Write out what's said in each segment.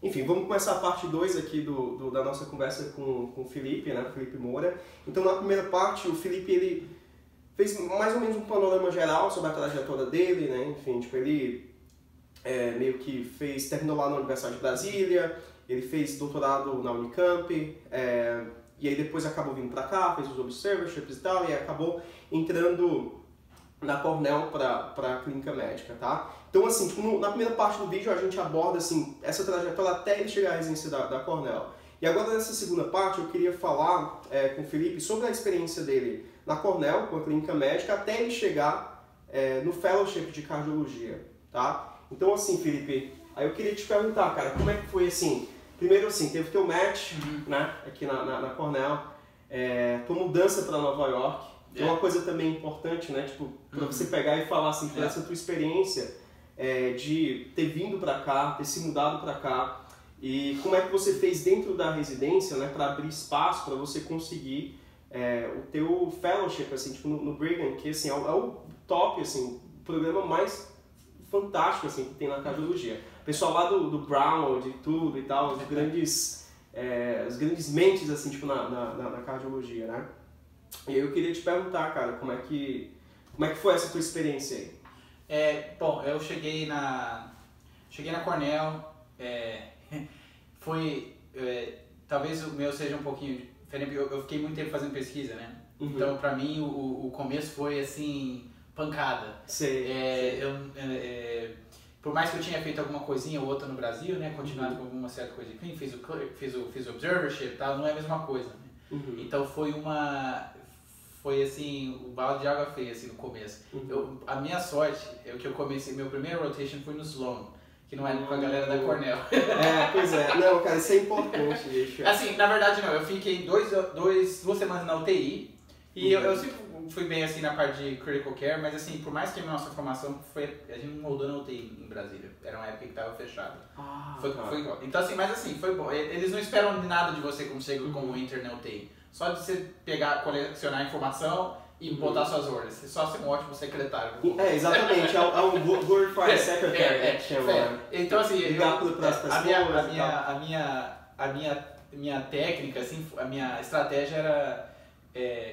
enfim, vamos começar a parte 2 aqui da nossa conversa com o Felipe, né? Felipe Moura. Então, na primeira parte, o Felipe, ele fez mais ou menos um panorama geral sobre a trajetória dele, né? Enfim, tipo, ele meio que terminou lá na Universidade de Brasília, ele fez doutorado na Unicamp, e aí depois acabou vindo para cá, fez os observerships e tal, e acabou entrando na Cornell para a clínica médica, tá? Então, assim, tipo, na primeira parte do vídeo a gente aborda, assim, essa trajetória até ele chegar à residência da Cornell. E agora, nessa segunda parte, eu queria falar com o Felipe sobre a experiência dele na Cornell, com a clínica médica, até ele chegar no Fellowship de Cardiologia, tá? Então, assim, Felipe, aí eu queria te perguntar, cara, como é que foi, assim, primeiro, assim, teve teu match, né, aqui na Cornell, tua mudança para Nova York. É uma coisa também importante, né? Tipo, pra você pegar e falar assim, foi essa tua experiência de ter vindo pra cá, ter se mudado pra cá, e como é que você fez dentro da residência, né, para abrir espaço para você conseguir o teu fellowship, assim, tipo, no Brigham, que assim, é o top, assim, o programa mais fantástico, assim, que tem na cardiologia. O pessoal lá do Brown, de tudo e tal, as grandes mentes, assim, tipo, na cardiologia, né? E aí eu queria te perguntar, cara, como é que foi essa tua experiência aí? Bom, eu cheguei na Cornell, talvez o meu seja um pouquinho diferente, eu fiquei muito tempo fazendo pesquisa, né? Uhum. Então, pra mim, o começo foi, assim, pancada. Sei. Por mais que eu tinha feito alguma coisinha ou outra no Brasil, né? Continuado com alguma certa coisa de clínica, fiz o observership e tal, não é a mesma coisa, né? Uhum. Então, foi assim, o balde de água fria, assim, no começo. Uhum. A minha sorte é que eu comecei, meu primeiro rotation foi no Sloan, que não é com a galera da Cornell. Pois é. Não, cara, isso é importante, bicho. Assim, na verdade não, eu fiquei duas semanas na UTI, e eu sempre fui bem, assim, na parte de critical care, mas assim, por mais que a nossa formação a gente não moldou na UTI em Brasília, era uma época que estava fechada. Foi igual. Então assim, mas assim, foi bom. Eles não esperam nada de você como chega como enter na UTI. Só de você colecionar informação e botar suas ordens. Você só ser um ótimo secretário. Exatamente. É um glorified secretary. Então assim, a minha técnica, assim, a minha estratégia era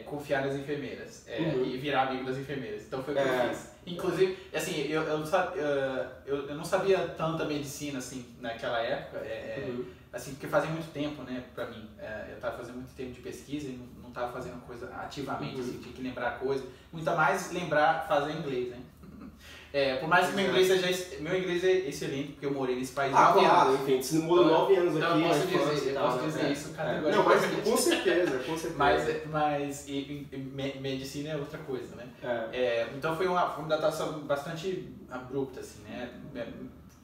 confiar nas enfermeiras e virar amigo das enfermeiras. Então foi o que eu fiz. Inclusive, assim, eu não sabia tanta medicina assim naquela época. Assim, porque fazia muito tempo, né, pra mim. Eu estava fazendo muito tempo de pesquisa e não estava fazendo coisa ativamente, assim, tinha que lembrar coisa. Muito mais fazer inglês, né? Por mais que meu inglês é excelente, porque eu morei nesse país 9 anos. Claro, enfim, você morou 9 anos aqui. Eu posso dizer isso categoricamente. Não, mas com certeza. Mas medicina é outra coisa, né? Então foi uma adaptação bastante abrupta, assim, né?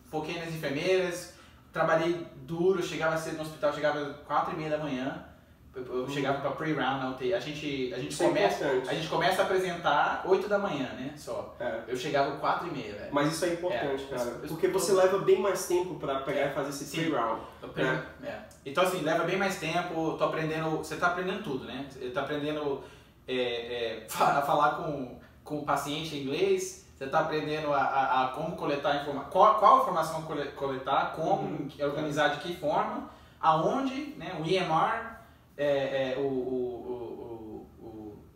Foquei nas enfermeiras, trabalhei duro, chegava cedo no hospital, chegava 4h30 da manhã, eu chegava para pre-round na UTI. A gente começa a apresentar 8 da manhã, né, só. Eu chegava 4h30, velho. Mas isso é importante, cara, porque você leva bem mais tempo para pegar e fazer esse pre-round. Então assim, leva bem mais tempo, você tá aprendendo tudo, né? Você tá aprendendo a falar com o paciente em inglês, você está aprendendo a como coletar informação, qual informação coletar, como organizar de que forma, aonde, né, o EMR,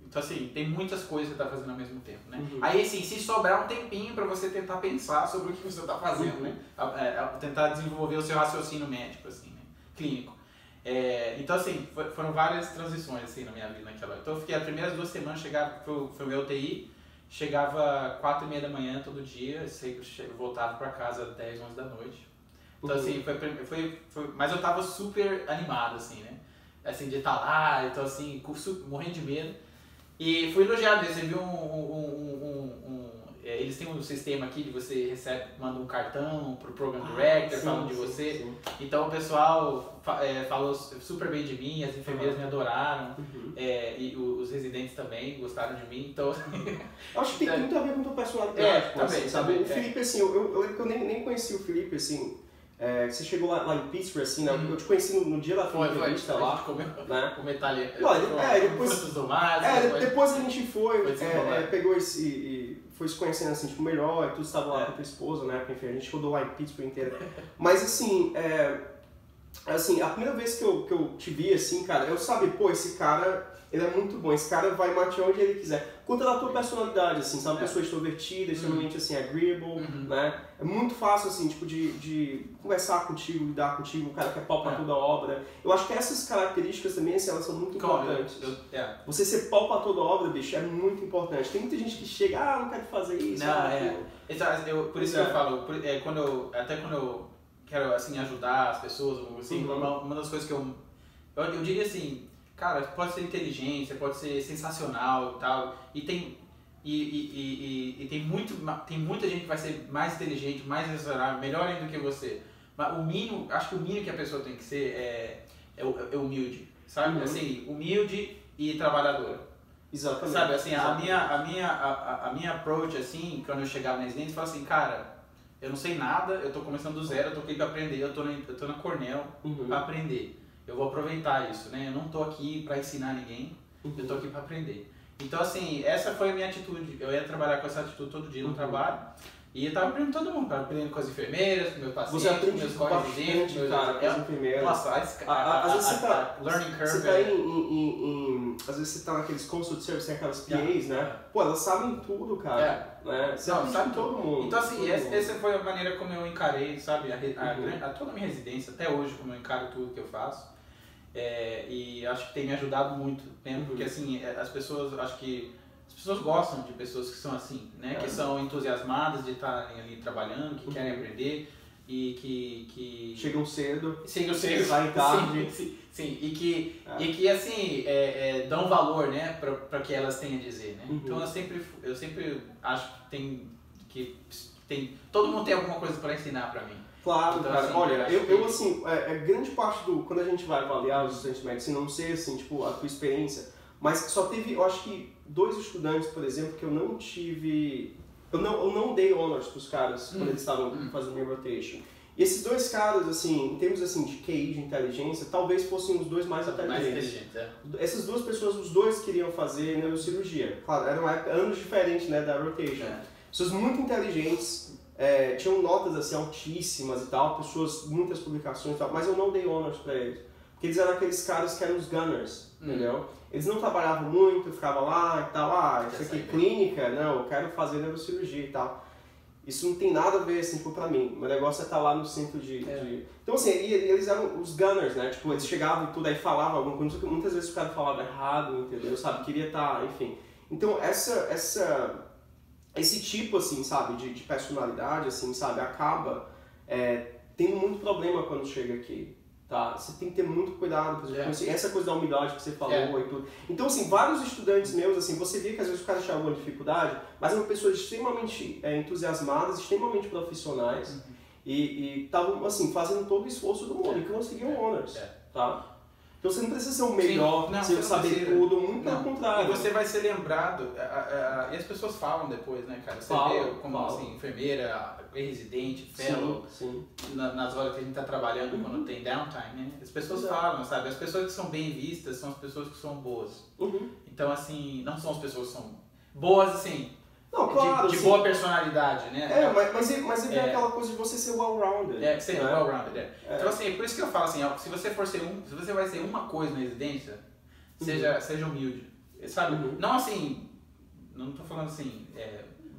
então assim, tem muitas coisas que você está fazendo ao mesmo tempo, né? Aí assim, se sobrar um tempinho para você tentar pensar sobre o que você está fazendo, né? Tentar desenvolver o seu raciocínio médico, assim, né? Clínico. Então assim, foram várias transições assim na minha vida naquela hora. Então eu fiquei as primeiras 2 semanas, foi o meu UTI, chegava 4h30 da manhã todo dia, voltava para casa às 10, 11 da noite. Então assim, mas eu tava super animado, assim, né? Assim, de estar lá, então assim, morrendo de medo. E fui elogiado, recebi eles têm um sistema aqui de você manda um cartão pro Program Director falando de você. Sim. Então o pessoal falou super bem de mim, as enfermeiras me adoraram, e os residentes também gostaram de mim. Então acho que tem muito a ver com a tua personalidade, também, sabe? O Felipe, assim, eu lembro que eu nem conheci o Felipe, assim. Você chegou lá em Pittsburgh, assim, né? Eu te conheci no dia da entrevista lá, né? Com metalha. Depois a gente pegou foi se conhecendo, assim, tipo, melhor, e tu estava lá com a tua esposa, né? Enfim, a gente rodou lá em Pittsburgh inteira. Mas, assim, assim, a primeira vez que eu te vi, assim, cara, eu sabia, pô, esse cara, ele é muito bom, esse cara vai matear onde ele quiser. Conta da tua personalidade, assim, sabe, uma pessoa extrovertida, extremamente, assim, agreeable, né? É muito fácil, assim, tipo, de conversar contigo, lidar contigo, um cara que é pau pra toda obra. Eu acho que essas características também, assim, elas são muito importantes. Você ser pau pra toda obra, bicho, é muito importante. Tem muita gente que chega, não quero fazer isso. Não, por isso que eu falo, quando eu quero, assim, ajudar as pessoas, assim, uma das coisas que eu diria assim, cara, pode ser inteligência, pode ser sensacional e tal, e tem muita gente que vai ser mais inteligente, mais racional, melhor ainda do que você. Mas acho que o mínimo que a pessoa tem que ser é humilde, sabe? Assim, humilde e trabalhadora. Exatamente. Sabe, assim, exatamente. a minha approach, assim, quando eu chegava na residência, eu falava assim, cara, eu não sei nada, eu tô começando do zero, eu tô aqui pra aprender, eu tô na Cornell pra aprender. Eu vou aproveitar isso, né? Eu não tô aqui pra ensinar ninguém, eu tô aqui pra aprender. Então, assim, essa foi a minha atitude. Eu ia trabalhar com essa atitude todo dia no trabalho. E eu tava aprendendo todo mundo, tava aprendendo com as enfermeiras, com meus pacientes, com meus co-residentes, cara, com as enfermeiras. Nossa, às vezes você tá, learning curve. Você tá às vezes você tá naqueles consult service, tem aquelas PAs, né? Pô, elas sabem tudo, cara. Né? Você sabe todo mundo. Então, assim, essa foi a maneira como eu encarei, sabe, toda a minha residência, até hoje, como eu encaro tudo que eu faço. E acho que tem me ajudado muito, né? Porque, assim, as pessoas gostam de pessoas que são assim, né? Que são entusiasmadas de estarem ali trabalhando, que querem aprender e que chegam cedo, saem tarde. Sim, e que assim, dão valor, né, para que elas têm a dizer, né? Então eu sempre acho que todo mundo tem alguma coisa para ensinar para mim. Claro, então, cara. Assim, olha, eu assim, grande parte quando a gente vai avaliar os estudantes de medicina, não sei assim, tipo, a tua experiência, mas só teve, eu acho que 2 estudantes, por exemplo, que eu não tive, eu não dei honors pros caras quando eles estavam fazendo minha rotation. E esses 2 caras, assim, em termos assim de QI, de inteligência, talvez fossem os 2 mais inteligentes. Essas 2 pessoas, os 2 queriam fazer neurocirurgia. Claro, eram anos diferentes, né, da rotation. Pessoas muito inteligentes. Tinham notas assim altíssimas e tal, muitas publicações e tal, mas eu não dei honors pra eles. Porque eles eram aqueles caras que eram os gunners, entendeu? Eles não trabalhavam muito, ficavam lá e tal, isso aqui é clínica, não, eu quero fazer neurocirurgia e tal. Isso não tem nada a ver, assim, tipo, pra mim. O negócio é estar lá no centro de... Então, assim, eles eram os gunners, né? Tipo, eles chegavam e tudo, aí falavam alguma coisa, muitas vezes o cara falava errado, entendeu? Sabe? Queria estar, enfim. Então, esse tipo, assim, sabe, de personalidade, assim, sabe, acaba tendo muito problema quando chega aqui, tá? Você tem que ter muito cuidado, por exemplo, essa coisa da humildade que você falou e tudo. Então, assim, vários estudantes meus, assim, você via que às vezes o cara tinha alguma dificuldade, mas eram pessoas extremamente entusiasmadas, extremamente profissionais e estavam, assim, fazendo todo o esforço do mundo e conseguiam honors, tá? Então você não precisa ser o melhor, saber tudo, muito pelo contrário. E você vai ser lembrado, e as pessoas falam depois, né, cara? Você vê como assim, enfermeira, residente, fellow, nas horas que a gente está trabalhando, quando tem downtime, né? As pessoas falam, sabe? As pessoas que são bem vistas são as pessoas que são boas. Então, assim, não são as pessoas que são boas, assim, não, claro, de boa personalidade, né? Mas é aquela coisa de você ser well-rounded. Ser well-rounded, Então, assim, por isso que eu falo assim, se você vai ser uma coisa na residência, seja humilde, sabe? Não assim, não tô falando assim,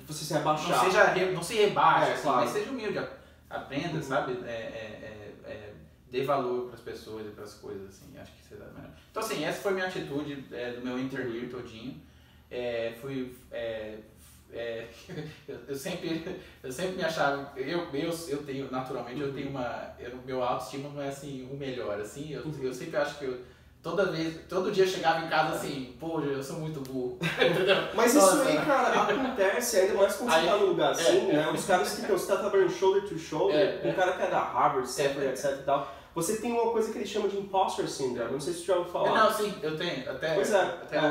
você se rebaixar. Não se rebaixe, assim, claro. mas seja humilde, aprenda, sabe? Dê valor para as pessoas e para as coisas, assim, acho que isso é da melhor. Então, assim, essa foi a minha atitude do meu interview todinho. Eu sempre me achava, eu tenho, naturalmente, meu autoestima não é assim o melhor, assim, eu sempre acho que todo dia eu chegava em casa assim, pô, eu sou muito burro. Mas isso aí, cara, acontece, ainda mais quando você tá num lugar assim, né, os caras que você tá trabalhando shoulder to shoulder, um cara que é da Harvard, Stanford, etc e tal, você tem uma coisa que eles chamam de imposter syndrome, não sei se você já ouviu falar. Não, sim, eu tenho, até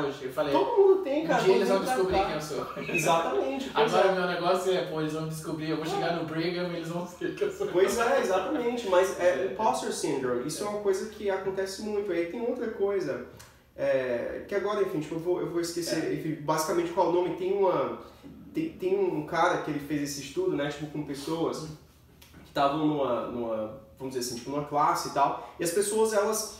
hoje, eu falei. Todo mundo tem, cara. Um dia eles vão descobrir quem eu sou. Exatamente. Agora o meu negócio eles vão descobrir, eu vou chegar no Brigham e eles vão saber quem eu sou. Pois é, exatamente, mas imposter syndrome, isso é uma coisa que acontece muito. Aí tem outra coisa, que agora, enfim, tipo, eu vou esquecer, enfim, basicamente qual é o nome, tem um cara que ele fez esse estudo, né, tipo, com pessoas que estavam vamos dizer assim, tipo, numa classe e tal, e as pessoas, elas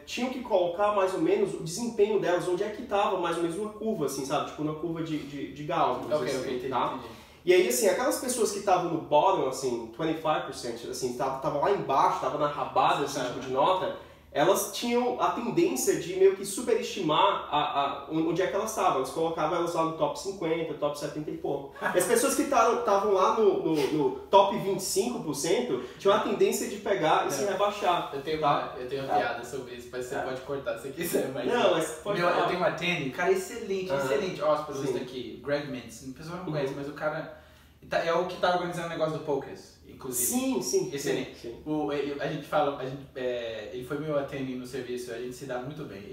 tinham que colocar mais ou menos o desempenho delas, onde é que estava mais ou menos uma curva, assim, sabe? Tipo, uma curva de Gauss, Ok, tá? entendi. E aí, assim, aquelas pessoas que estavam no bottom, assim, 25%, assim, estavam lá embaixo, estavam na rabada, assim, tipo, de nota, elas tinham a tendência de meio que superestimar onde é que elas estavam. Eles colocavam elas lá no top 50, top 70 e pouco. E as pessoas que estavam lá no top 25% tinham a tendência de pegar e se rebaixar. Eu tenho uma piada sobre isso, mas você pode cortar se quiser. Mas não, mas pode eu tenho uma tênis, cara, excelente. Hóspede sim. aqui, Greg Mintz. O pessoal não conhece, mas o cara é o que tá organizando o negócio do Pocus. Inclusive. Sim. Excelente. Sim. A gente fala, ele foi meu atendente no serviço, a gente se dá muito bem.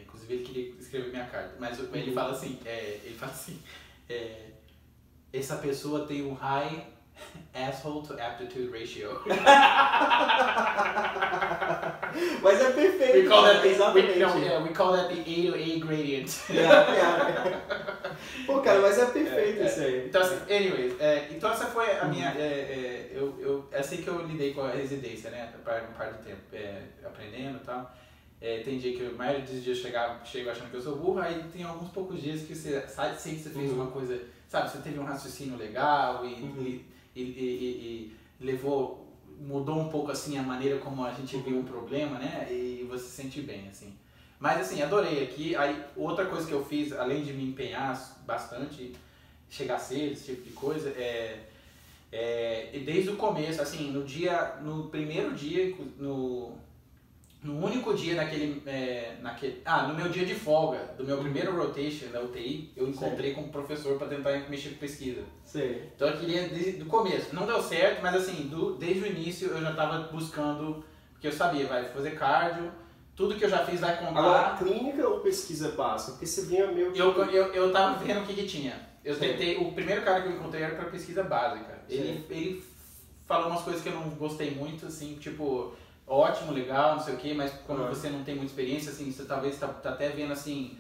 Inclusive ele queria escrever minha carta, mas ele fala assim, essa pessoa tem um high asshole to aptitude ratio. Mas é perfeito. We call that exatamente. We call that the A to A gradient. Pô, cara, mas é perfeito isso aí. Então, assim, anyways, então essa foi a minha. Assim que eu lidei com a residência, né? Um par de tempo, aprendendo e tal. Tem dia que a maioria dos dias chego achando que eu sou burro, aí tem alguns poucos dias que você sabe que você fez uma coisa, sabe? Você teve um raciocínio legal e mudou um pouco assim a maneira como a gente vê um problema, né? E você se sente bem, assim. Mas assim, adorei aqui. Aí outra coisa que eu fiz, além de me empenhar bastante, chegar cedo, esse tipo de coisa, desde o começo, assim, no primeiro dia, no único dia no meu dia de folga, do meu primeiro rotation da UTI, eu encontrei com um professor para tentar mexer com pesquisa. Sim. Então eu queria, desde o começo, não deu certo, mas assim, desde o início eu já estava buscando, porque eu sabia, vai fazer cardio, tudo que eu já fiz vai contar. Agora, clínica ou pesquisa básica? Porque você vinha meio que... Eu tava vendo o que tinha. Eu tentei, o primeiro cara que eu encontrei era para pesquisa básica. Ele falou umas coisas que eu não gostei muito, assim, tipo... Ótimo, legal, não sei o que, mas como você não tem muita experiência, assim, você talvez tá até vendo assim,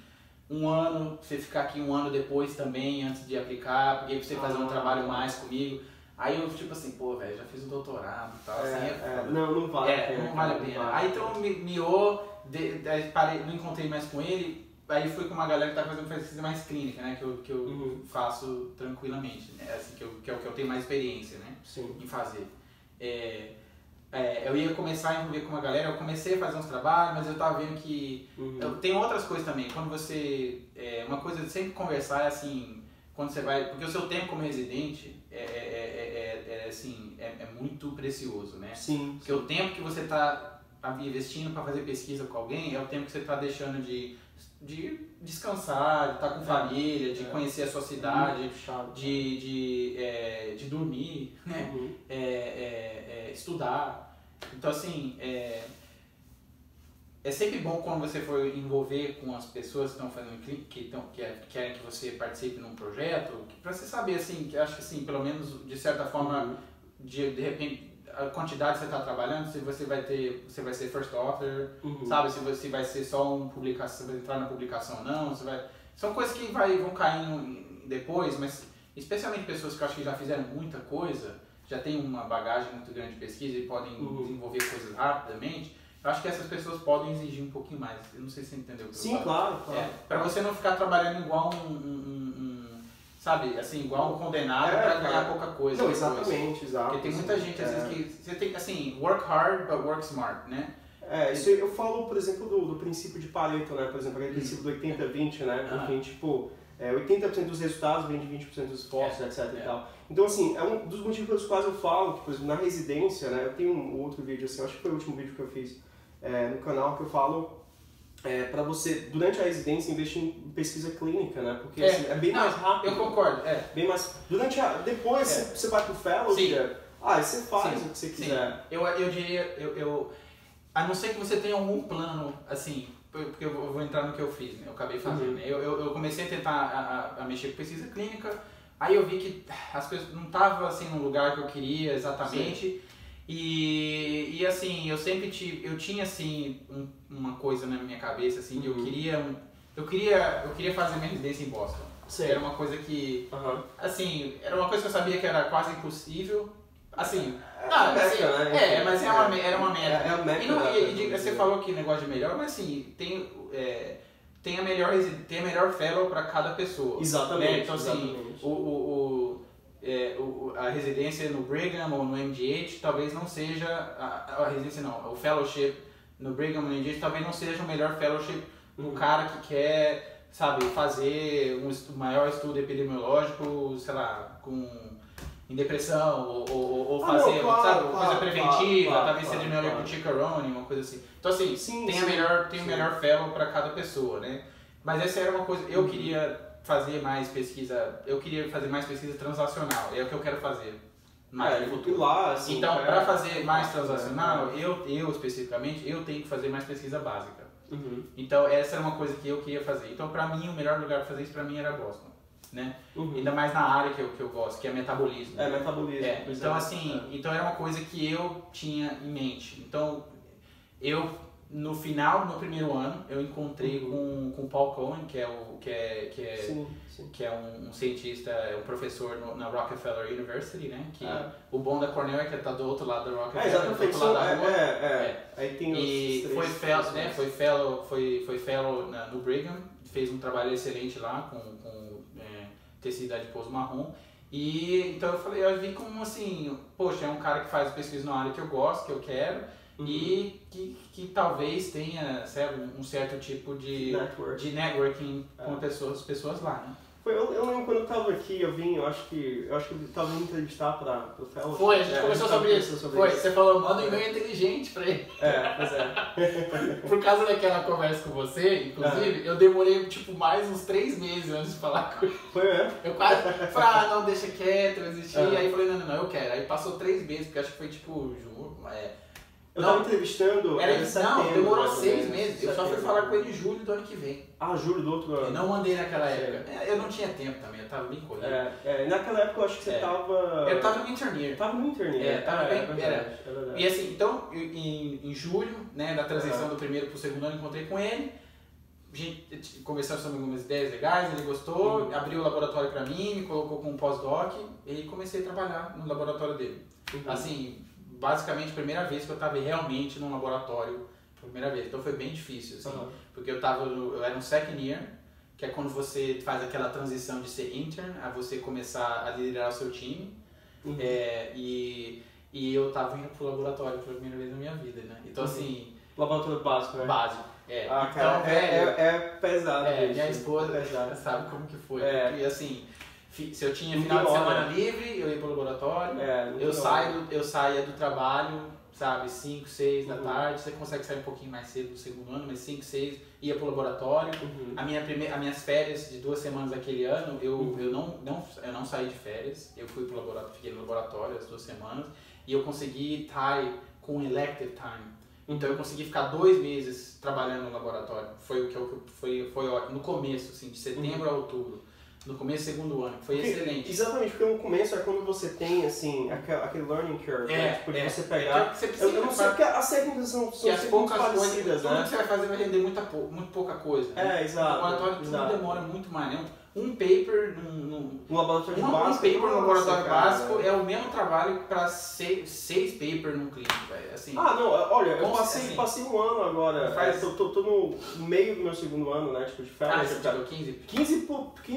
um ano, você ficar aqui um ano depois também, antes de aplicar, porque você fazer um trabalho mais comigo. Aí eu tipo assim, pô, velho, já fiz o doutorado e tal, assim, não vale a pena. Não vale a pena. Aí então não encontrei mais com ele, aí fui com uma galera que tá fazendo pesquisa mais clínica, né, que eu faço tranquilamente, né, assim, que é o que eu tenho mais experiência, né, em fazer. Eu ia começar a envolver com uma galera, eu comecei a fazer uns trabalhos, mas eu tava vendo que... Tem outras coisas também, quando você... uma coisa de sempre conversar é assim, quando você vai... Porque o seu tempo como residente é muito precioso, né? Sim. Porque o tempo que você tá investindo para fazer pesquisa com alguém é o tempo que você tá deixando de descansar, de estar com família, de conhecer a sua cidade, de dormir, né? Estudar. Então, assim, é sempre bom quando você for envolver com as pessoas que estão fazendo que querem que você participe num projeto, para você saber, assim, que acho que assim, pelo menos de certa forma, de repente, a quantidade que você está trabalhando, se você vai ser first author, sabe? Se você vai ser só uma publicação, você vai entrar na publicação ou não, são coisas que vão caindo depois, mas especialmente pessoas que eu acho que já fizeram muita coisa, já tem uma bagagem muito grande de pesquisa e podem desenvolver coisas rapidamente, eu acho que essas pessoas podem exigir um pouquinho mais. Eu não sei se você entendeu o que eu falo. Sim, claro. Para você não ficar trabalhando igual sabe, assim, igual um condenado para ganhar pouca coisa. Não, exatamente, exato. Porque tem muita gente, às vezes, que você tem que, assim, work hard, but work smart, né? Isso eu falo, por exemplo, do princípio de Pareto, né? Por exemplo, aquele princípio do 80-20, né? Porque, tipo, 80% dos resultados vem de 20% dos esforços, etc. E tal. Então, assim, é um dos motivos pelos quais eu falo que, por exemplo, na residência, né? Eu tenho um outro vídeo, assim, acho que foi o último vídeo que eu fiz no canal, que eu falo para você, durante a residência, investir em pesquisa clínica, né? Porque assim, é bem mais rápido. Eu concordo, Bem mais... Depois você vai pro fellowship, aí você faz o que você quiser. Eu diria, a não ser que você tenha algum plano, assim, porque eu vou entrar no que eu fiz, né? Eu acabei fazendo, né? Eu comecei a tentar a mexer com pesquisa clínica, aí eu vi que as coisas não estavam assim no lugar que eu queria exatamente. E assim, eu tinha assim uma coisa na minha cabeça assim, que eu queria fazer minha residência em Boston. Era uma coisa que assim, era uma coisa que eu sabia que era quase impossível. Assim, assim, né? mas era uma meta. É a meta. Você falou que negócio de melhor, mas assim, tem a melhor fellow para cada pessoa. Exatamente. Né? Então, assim, a residência no Brigham ou no MGH talvez não seja a residência não, o fellowship no Brigham ou no MGH talvez não seja o melhor fellowship do cara que quer, sabe, fazer um maior estudo epidemiológico, sei lá, em depressão ou fazer, coisa preventiva, talvez seja melhor pro Chickarone, uma coisa assim. Então assim, tem o melhor fellow para cada pessoa, né? Mas essa era uma coisa, eu queria fazer mais pesquisa transacional, é o que eu quero fazer mais no futuro. Lá, assim, então, para fazer mais transacional, eu especificamente, eu tenho que fazer mais pesquisa básica. Então, essa era uma coisa que eu queria fazer. Então, para mim, o melhor lugar para fazer isso para mim era Boston, né? Ainda mais na área que eu gosto, que é metabolismo. Metabolismo. Então, assim, então era uma coisa que eu tinha em mente. Então, no final do primeiro ano, eu encontrei com o Paul Cohen, que é um cientista, um professor na Rockefeller University, né? Que o bom da Cornell é que está do outro lado da Rockefeller, do outro lado da rua. Aí tem e foi fellow no Brigham, fez um trabalho excelente lá com tecido adiposo marrom. E então eu vi como assim, poxa, é um cara que faz pesquisa na área que eu gosto, que eu quero. E que talvez tenha, sabe, um certo tipo de networking com pessoas lá, né? Eu lembro quando eu estava aqui, eu acho que eu estava indo entrevistar para o Fellow. Foi, a gente conversou sobre isso. Você falou, manda um e-mail inteligente para ele. Pois é. Por causa daquela conversa com você, inclusive, eu demorei tipo mais uns 3 meses antes de falar com ele. Foi mesmo? Eu quase falei, não, deixa quieto, eu existi. Aí falei, não, eu quero. Aí passou 3 meses, porque acho que foi tipo, eu tava entrevistando. Não, demorou 6 meses. Eu só fui falar com ele em julho do ano que vem. Julho do outro ano. Eu não mandei naquela época. Eu não tinha tempo também, eu tava bem corrido. Naquela época eu acho que você tava. Eu tava no Interneer. Tava no Interneer. Tava bem. É verdade. E assim, então, em julho, né, da transição do primeiro pro segundo ano, encontrei com ele. A gente conversou sobre algumas ideias legais, ele gostou, abriu o laboratório pra mim, me colocou como pós-doc e comecei a trabalhar no laboratório dele. Assim, basicamente, a primeira vez que eu estava realmente num laboratório, primeira vez, então foi bem difícil, assim, porque eu era um second year, que é quando você faz aquela transição de ser intern a você começar a liderar o seu time, e eu estava indo pro laboratório pela primeira vez na minha vida, né? Então, assim... Laboratório básico, né? Básico. Cara, é pesado. Minha esposa sabe como que foi, porque, assim... Se eu tinha final de semana livre, eu ia pro laboratório, eu saía do trabalho, sabe, 5, 6 da tarde, você consegue sair um pouquinho mais cedo do segundo ano, mas 5, 6, ia pro laboratório. As minhas férias de 2 semanas daquele ano, eu não saí de férias, eu fui pro laboratório, fiquei no laboratório as 2 semanas, e eu consegui tie com elective time. Então eu consegui ficar 2 meses trabalhando no laboratório, foi ótimo, no começo, assim, de setembro a outubro. No começo do segundo ano, foi excelente. Exatamente, porque no começo é quando você tem, assim, aquele learning curve, né? Tipo, de você pegar... Eu não sei, porque as técnicas são sempre muito parecidas, né? Tudo que você vai fazer vai render muito pouca coisa. Né? Exato. No laboratório tudo demora muito mais, né? Um paper um laboratório básico. Um paper no laboratório básico é o mesmo trabalho para 6 papers num clínico, velho. Assim, olha, eu passei um ano agora. Tô no meio do meu segundo ano, né? Tipo, de férias. Você tirou 15? 15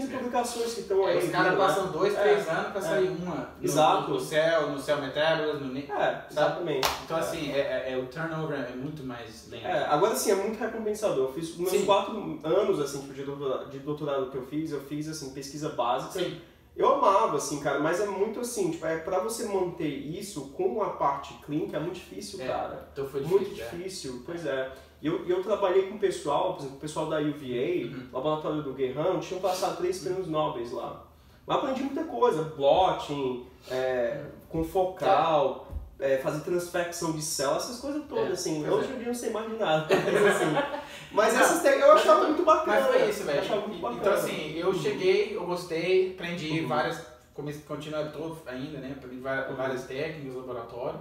publicações que estão aí. Os caras passam 2, 3 anos para sair uma. Exato. No Cell Metabolism, exatamente. Então, assim, o turnover é muito mais lento. Agora, assim, é muito recompensador. Eu fiz meus 4 anos, assim, tipo, de doutorado que eu fiz, assim, pesquisa básica. Sim. Eu amava, assim, cara, mas é muito assim, tipo, pra você manter isso com a parte clínica é muito difícil, cara. Então foi difícil. Muito difícil, pois é. E eu trabalhei com o pessoal, por exemplo, o pessoal da UVA, laboratório do Guerrero, tinham passado 3 prêmios Nobel lá. Mas aprendi muita coisa, blotting, com focal, fazer transfecção de células, essas coisas todas, assim. Hoje em dia eu não sei mais de nada, mas essas técnicas eu achava muito bacana. Mas foi isso, velho. Então assim, eu cheguei, eu gostei, aprendi várias, continuo todo ainda, né? Aprendi várias técnicas no laboratório.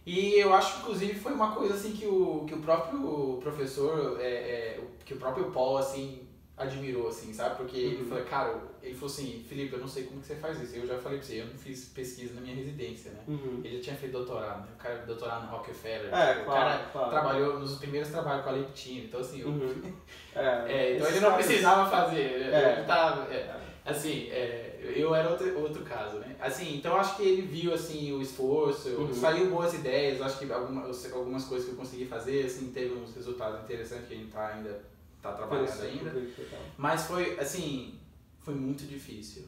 E eu acho que inclusive foi uma coisa assim que o próprio professor, que o próprio Paul, assim, admirou, assim, sabe? Porque ele falou, cara, ele falou assim, Felipe, eu não sei como que você faz isso. Eu já falei pra você, eu não fiz pesquisa na minha residência, né? Ele já tinha feito doutorado, né? O cara doutorado no Rockefeller. O cara trabalhou nos primeiros trabalhos com a Leptina, então assim, então ele não precisava fazer. Ele tava, assim, eu era outro caso, né? Assim, então acho que ele viu, assim, o esforço, saiu boas ideias, acho que algumas coisas que eu consegui fazer, assim, teve uns resultados interessantes que a gente ainda tá trabalhando ainda, mas foi, assim, foi muito difícil,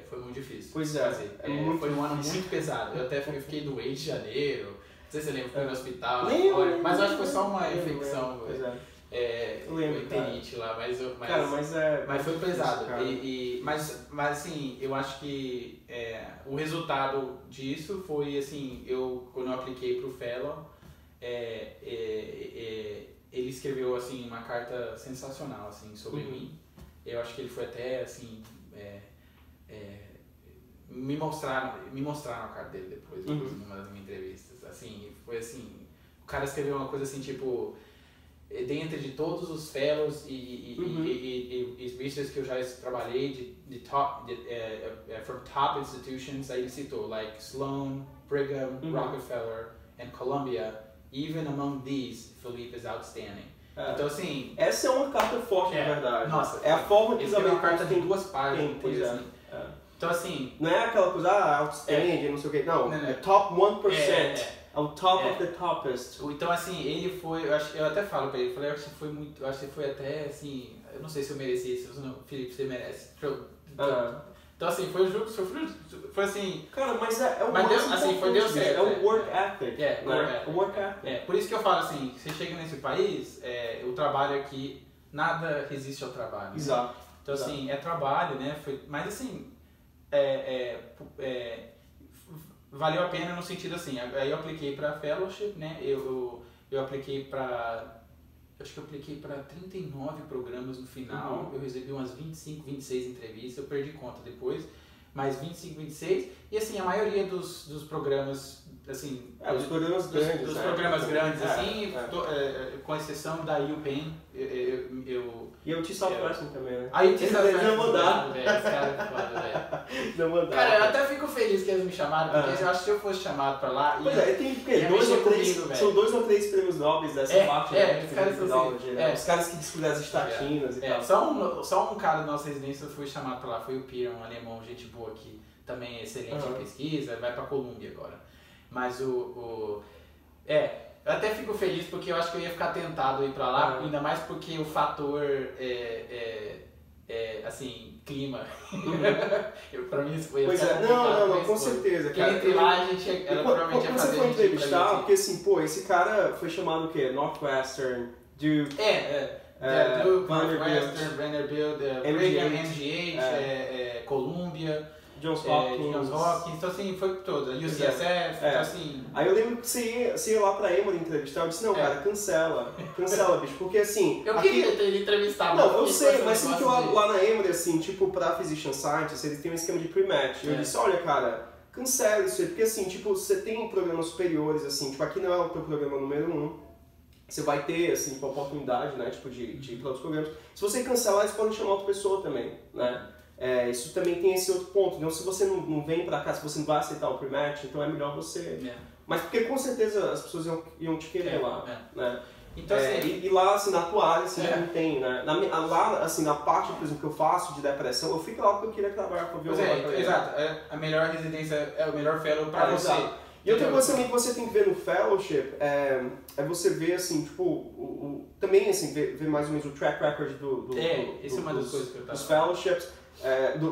foi muito difícil fazer. Foi um ano muito pesado, eu fiquei doente em janeiro, não sei se você lembra, fui no hospital, mas acho que foi só uma infecção, enterite lá, mas foi pesado, mas assim, eu acho que o resultado disso foi, assim, quando eu apliquei pro Fellow, ele escreveu, assim, uma carta sensacional, assim, sobre mim. Eu acho que ele foi até, assim, me mostraram a carta dele depois, numa das minhas entrevistas. Assim, foi assim, o cara escreveu uma coisa assim, tipo, dentro de todos os fellows e researchers que eu já trabalhei, from top institutions, aí ele citou, like Sloan, Brigham, Rockefeller and Columbia. Even among these, Felipe is outstanding. Então, assim... Essa é uma carta forte, na verdade. Nossa, é a forma que os americanos... uma carta de 2 páginas. Assim. Então, assim... Não é aquela coisa, outstanding, não sei o que. Não, é top 1%. É o top of the toppest. Então, assim, ele foi... Eu até falo pra ele, eu acho que foi muito... Eu acho que foi até, assim... Eu não sei se eu mereci isso. Não, Felipe, você merece. Então, assim, foi assim... Cara, mas é o mais assim, deu certo. É o work ethic. O work ethic. Por isso que eu falo assim, você chega nesse país, o trabalho aqui, nada resiste ao trabalho. Exato. Então, assim, é trabalho, né? Mas, assim, valeu a pena no sentido assim, aí eu apliquei para fellowship, né? Eu apliquei para... Acho que eu apliquei para 39 programas no final, eu recebi umas 25, 26 entrevistas, eu perdi conta depois, mas 25, 26, e assim, a maioria dos programas, assim... os programas grandes, dos programas grandes, assim, com exceção da UPenn, E o T-Southwestern também, né? Aí o T-Southwestern não mandaram. Não mandaram. Cara, eu até fico feliz que eles me chamaram, porque eu acho que se eu fosse chamado pra lá... Pois tem são 2 ou 3 prêmios nobres dessa parte, né? Os caras que descobriram as estatinas e tal. Só um cara da nossa residência foi chamado pra lá, foi o Pira, um alemão, gente boa, que também é excelente em pesquisa, vai pra Colômbia agora. Mas eu até fico feliz porque eu acho que eu ia ficar tentado a ir pra lá, ainda mais porque o fator assim, clima. Pra mim isso foi... Pois não, com certeza. Porque entre lá a gente provavelmente ia fazer... Quando você foi entrevistar, porque assim, esse cara foi chamado o quê? Northwestern, Duke... Duke, Northwestern, Vanderbilt, Brigham, MGH, Columbia... Johns Hopkins, então assim, foi toda, UCSF, então assim... Aí eu lembro que você ia lá pra Emory entrevistar, eu disse, não, cara, cancela, bicho, porque assim... Eu queria ter ele entrevistado. Não, eu sei, mas assim, que lá na Emory, assim, tipo, pra Physician Scientist, eles têm um esquema de pre-match, eu disse, olha, cara, cancela isso aí, porque assim, tipo, você tem programas superiores, assim, tipo, aqui não é o teu programa número 1, você vai ter, assim, tipo, a oportunidade, né, tipo, de ir pra outros programas. Se você cancelar, eles podem chamar outra pessoa também, né? Isso também tem esse outro ponto. Então, se você não vem pra cá, se você não vai aceitar o pre-match, então é melhor você... Mas porque com certeza as pessoas iam te querer lá, né? Então, assim, e lá, assim, na tua área, assim, não tem, né? Lá, assim, na parte, por exemplo, que eu faço de depressão, eu fico lá porque eu queria trabalhar com violão. Exato. A melhor residência é o melhor fellow pra você. E outra coisa também que você tem que ver no fellowship é você ver, assim, tipo, também, assim, ver mais ou menos o track record isso é uma das coisas que eu tava... dos fellowships.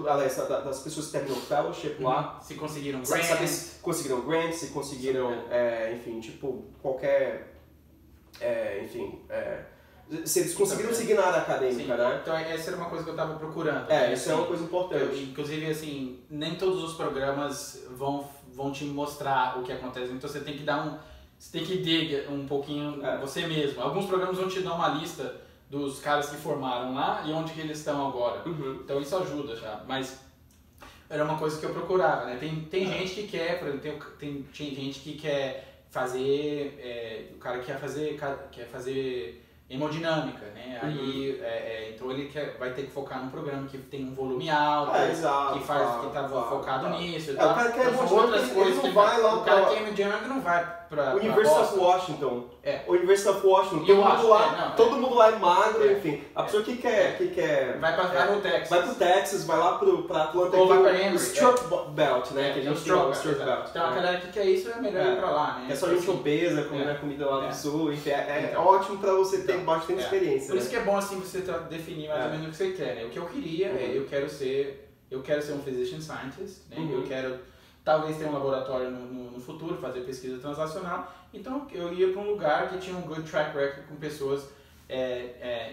Aliás, das pessoas que terminam o fellowship lá. Se conseguiram grants. Saber se conseguiram grants, se conseguiram, enfim, tipo, qualquer... se eles conseguiram seguir na área acadêmica, né? Então essa era uma coisa que eu estava procurando. Isso é uma coisa importante. Inclusive, assim, nem todos os programas vão te mostrar o que acontece. Então você tem que você tem que dig um pouquinho você mesmo. Alguns programas vão te dar uma lista dos caras que formaram lá e onde que eles estão agora. Então isso ajuda já, mas era uma coisa que eu procurava, né? Tem gente que quer, por exemplo, tem gente que quer fazer, o cara quer fazer hemodinâmica, né? Aí, então ele vai ter que focar num programa que tem um volume alto, exato, que tá focado nisso e o tal. cara que é então, são outras coisas que o cara que é hemodinâmica não vai pra University of Washington. University of Washington. Todo mundo lá é magro, enfim. A pessoa que quer vai pro Texas. Vai pro Texas, vai lá pra Atlanta. Ou vai pra Emory. O Stroke Belt, né? Que a gente chama o Stroke Belt. Então a galera que quer isso é melhor ir pra lá, né? É só gente obesa, comendo a comida lá do sul. Enfim, é ótimo pra você ter bastante experiência. Por isso que é bom assim você definir mais ou menos o que você quer, né? O que eu queria eu quero ser um physician scientist, né? Eu quero talvez ter um laboratório no futuro, fazer pesquisa translacional. Então eu ia para um lugar que tinha um good track record com pessoas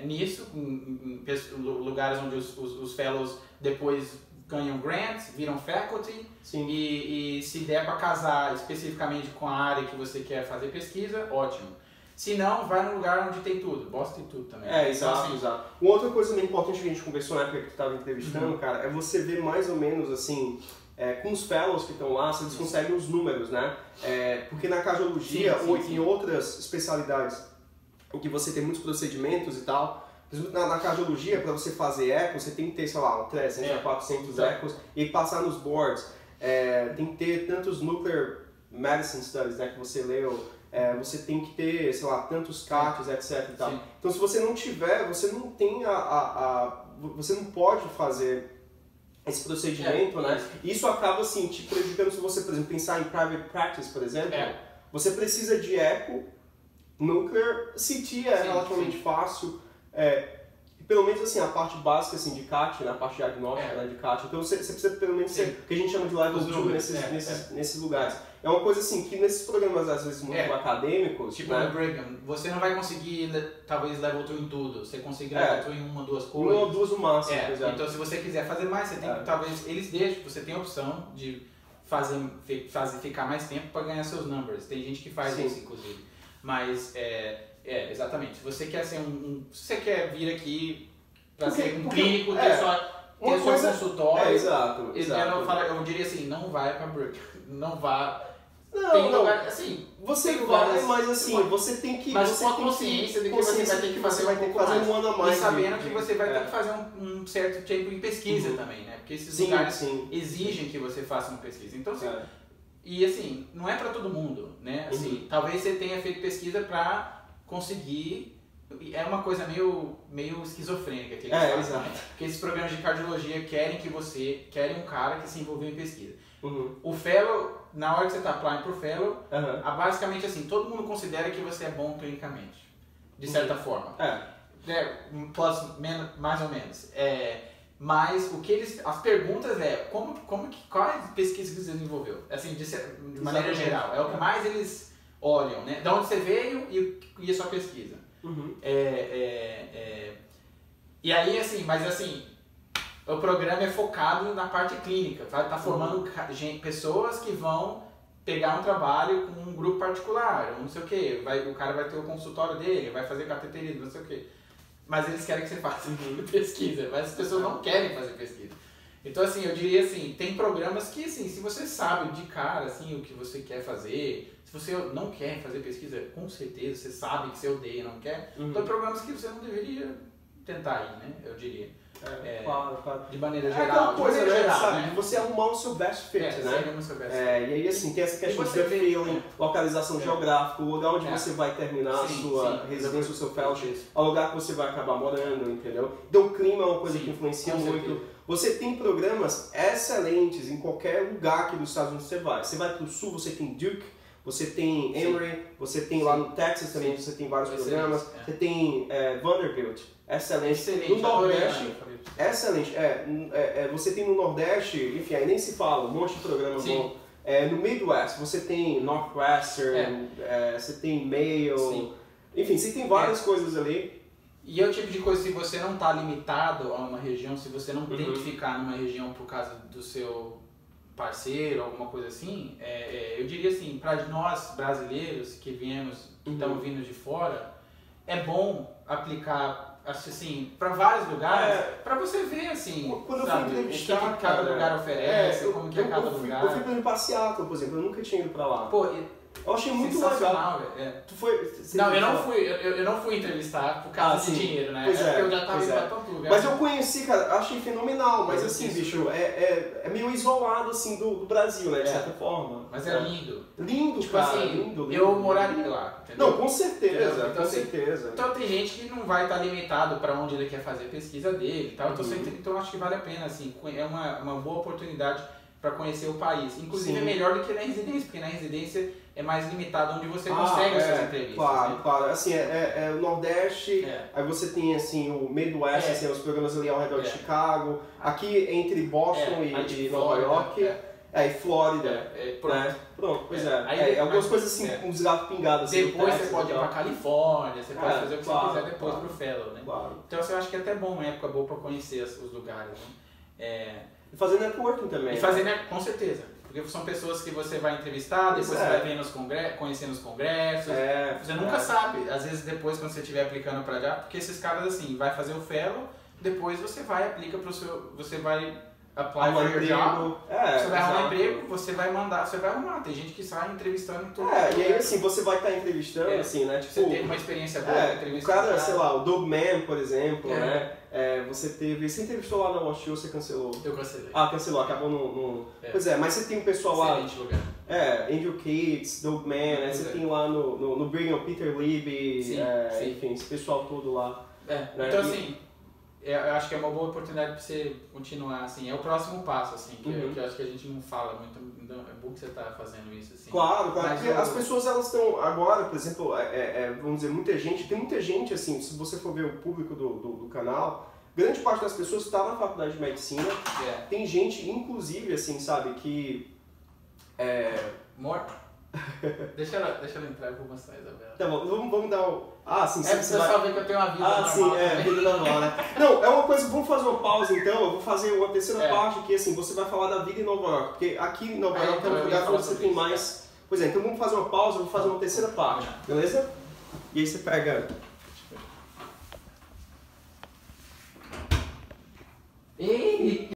nisso, em lugares onde os fellows depois ganham grants, viram faculty e se der para casar especificamente com a área que você quer fazer pesquisa, ótimo. Se não, vai num lugar onde tem tudo. Boston tem tudo também. Exato, exato. Uma outra coisa também importante que a gente conversou na época que tu estava entrevistando, cara, é você ver mais ou menos assim, com os fellows que estão lá, se eles conseguem os números, né? Porque na cardiologia ou em outras especialidades em que você tem muitos procedimentos e tal, na cardiologia, para você fazer eco, você tem que ter, sei lá, 300 a 400 ecos e passar nos boards. Tem que ter tantos nuclear medicine studies, né, que você leu. Você tem que ter, sei lá, tantos CATs, etc e tal. Sim. Então, se você não tiver, você não tem você não pode fazer esse procedimento, né? Isso acaba, assim, te prejudicando se você, por exemplo, pensar em private practice, por exemplo. Você precisa de eco, nuclear, CT é relativamente fácil. Pelo menos, assim, a parte básica, assim, de CAT, né? A parte diagnóstica, né, de CAT. Então, você precisa, pelo menos, ser o que a gente chama de level 2 nesses lugares. É uma coisa assim, que nesses programas às vezes muito acadêmicos, tipo no Brigham, você não vai conseguir talvez level 2 em tudo, você consegue level 2 em uma ou duas coisas. Uma ou duas no máximo, por exemplo. Então se você quiser fazer mais, você tem que, talvez, eles deixam, você tem a opção de ficar mais tempo para ganhar seus numbers. Tem gente que faz isso, inclusive. Mas, exatamente, se você quer ser se você quer vir aqui para ser um clínico, ter seu consultório, exato. Eu diria assim, não vai para Brigham, não vá. Não, lugar, assim, você vai, mas assim, você tem que... Mas com a consciência de que você vai ter que fazer um ano a mais. E sabendo que você vai ter que fazer um certo tempo em pesquisa também, né? Porque esses lugares exigem que você faça uma pesquisa. Então, assim, e assim, não é para todo mundo, né? Assim, talvez você tenha feito pesquisa para conseguir... É uma coisa meio esquizofrênica que eles fazem, né? Porque esses programas de cardiologia querem um cara que se envolveu em pesquisa. O fellow, na hora que você está applying para o fellow, basicamente assim, todo mundo considera que você é bom clinicamente, de certa forma. Mais ou menos. Mas as perguntas quais pesquisas que você desenvolveu? Assim, de maneira geral, é o que mais eles olham, né? De onde você veio e a sua pesquisa. E aí, assim, mas assim, o programa é focado na parte clínica, tá formando pessoas que vão pegar um trabalho com um grupo particular, não sei o que, o cara vai ter o consultório dele, vai fazer cateterismo, não sei o que. Mas eles querem que você faça pesquisa, mas as pessoas não querem fazer pesquisa. Então, assim, eu diria assim, tem programas que, assim, se você sabe de cara, assim, o que você quer fazer, se você não quer fazer pesquisa, com certeza, você sabe que você odeia, não quer, então tem programas que você não deveria tentar ir, né, eu diria. Claro. De maneira geral. Aquela coisa, geral, sabe? Né? De você arrumar o seu best fit, né? E aí, assim, tem essa questão de feeling, localização geográfica, o lugar onde você vai terminar a sua residência, o seu fellowship, o lugar que você vai acabar morando, entendeu? Então, o clima é uma coisa que influencia muito. Você tem programas excelentes em qualquer lugar aqui dos Estados Unidos que você vai. Você vai para o sul, você tem Duke, você tem Emory, você tem lá no Texas também, você tem vários programas, você tem Vanderbilt, excelente. No Nordeste, excelente. Você tem no Nordeste, enfim, aí nem se fala, um monte de programa bom. No Midwest, você tem Northwestern, você tem Mayo, enfim, você tem várias coisas ali. E é o tipo de coisa, se você não está limitado a uma região, se você não tem que ficar numa região por causa do seu parceiro, alguma coisa assim, eu diria assim, para nós brasileiros que estamos vindo de fora, é bom aplicar assim, para vários lugares, para você ver assim, quando sabe, eu fui cada lugar oferece, como que é cada lugar. Eu fui para Seattle, por exemplo, eu nunca tinha ido para lá. Pô, Eu achei muito sensacional, legal. É. Tu foi... Não, eu não fui entrevistar por causa de dinheiro, né? Pois porque eu já tava indo pra tanto lugar. Mas eu conheci, cara, achei fenomenal, mas assim, bicho, é meio isolado, assim, do Brasil, né, de certa forma. Mas é lindo. Lindo, tipo cara, assim, lindo. Eu moraria lá, entendeu? Não, com certeza, então, com certeza. Então tem gente que não vai estar limitado para onde ele quer fazer a pesquisa dele e tal, então acho que vale a pena, assim, é uma boa oportunidade para conhecer o país. Inclusive é melhor do que na residência, porque na residência é mais limitado onde você consegue as suas entrevistas. Claro, né? claro. Assim, o Nordeste, aí você tem assim, o Midwest, assim, os programas ali ao redor de Chicago, aqui entre Boston e Nova York, e Flórida. Pronto, pois é. Aí, algumas coisas assim, uns gatos pingados. Depois você pode ir pra Califórnia, você pode fazer o que você quiser depois pro Fellow, né? Claro. Então eu acho que é até bom, uma época boa pra conhecer os lugares, né? E fazer networking também. E fazer, com certeza. Porque são pessoas que você vai entrevistar, depois você vai ver conhecer nos congressos. Você nunca sabe. Às vezes depois, quando você estiver aplicando pra já, porque esses caras assim, vai fazer o fellow, depois você vai, aplica pro seu. Você vai apply for your job. Você vai arrumar emprego, você vai mandar, você vai arrumar. Tem gente que sai entrevistando em todo e aí assim, você vai estar entrevistando, assim, né? Tipo, você teve uma experiência boa, o cara, sei lá, o Doug Mann, por exemplo, né? Você entrevistou lá na Watch Show, você cancelou? Eu cancelei. Cancelou, acabou no... Pois é, mas você tem o pessoal lá... lugar. Andrew Cates, Doug Mann, né? Você tem lá no Brigham, Peter Libby, enfim, esse pessoal todo lá. Né? Então assim, eu acho que é uma boa oportunidade para você continuar, assim, é o próximo passo, assim, que eu acho que a gente não fala muito, então é bom que você está fazendo isso, assim. Claro, porque as pessoas, elas estão agora, por exemplo, vamos dizer, tem muita gente, assim, se você for ver o público do canal, grande parte das pessoas está na faculdade de medicina, tem gente, inclusive, assim, sabe, que... Morto? Deixa ela entrar, eu vou mostrar a Isabela. Tá bom, vamos dar o... sim, você só vê que eu tenho uma vida normal. Sim, vida normal, né? Não, é uma coisa, vamos fazer uma pausa então, eu vou fazer uma terceira parte que assim, você vai falar da vida em Nova York, porque aqui em Nova York é um lugar que você tem mais... Pois é, então vamos fazer uma pausa, eu vou fazer uma terceira parte, beleza? E aí você pega... Ei!